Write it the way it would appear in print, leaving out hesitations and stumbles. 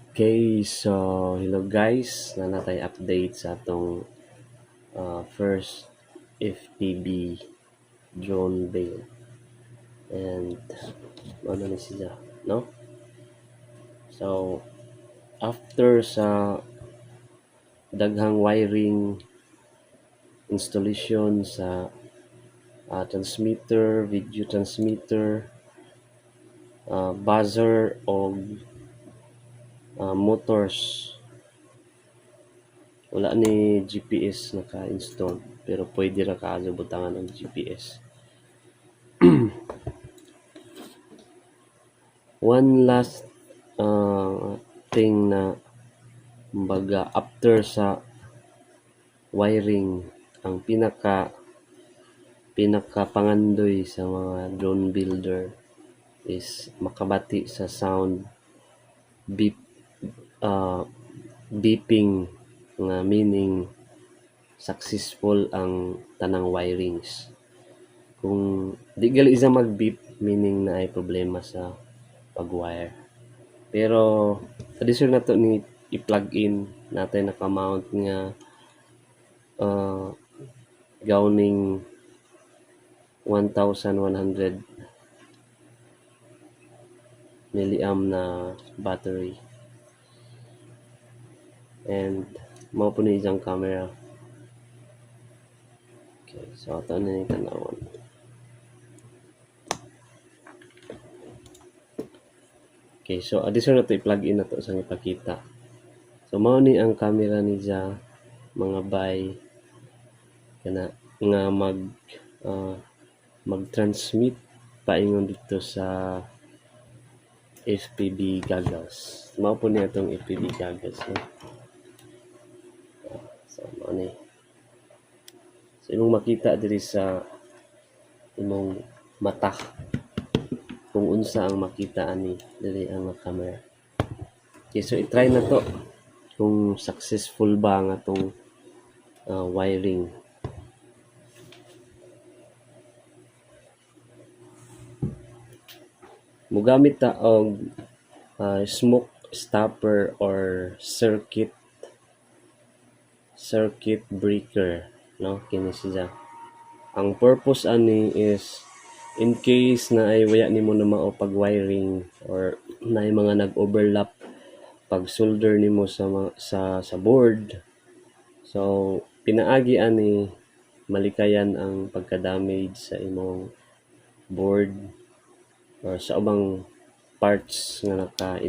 Okay, so hello guys, na natay update sa atong first FPV drone build. And ano ni siya, no? So after sa daghang wiring installation sa transmitter, video transmitter, buzzer o motors, wala ni GPS naka-install pero pwede ra kaagad butangan ang GPS. One last thing na baga after sa wiring, ang pinaka pangandoy sa mga drone builder is makabati sa sound beep beeping, nga meaning successful ang tanang wirings. Kung di gali isa mag-beep, meaning na ay problema sa pag-wire. Pero addition na to ni i-plug in natin naka-mount nga gawning 1,100 milliamp na battery. And mao po ni isang camera. Okay, so ato na ni tanawon. Okay, so addition na to i-plug in na to sa ipakita. So mao ni ang camera ni ja mga bay kana nga mag-transmit paingon dito sa FPV goggles. Mao po ni atong FPV goggles, no? So mao ni. So imong makita diri sa imong mata kung unsa ang makita ani diri ang camera. Okay, so i-try na to kung successful ba ang atong wiring. Mugamit ta og smoke stopper or circuit breaker, no? Kini siya. Ang purpose ani is in case na ay waya nimo na mao pag wiring or na ay mga nag-overlap pag solder nimo sa board. So pinaagi ani malikayan ang pagka-damage sa imong board or sa ubang parts nga naka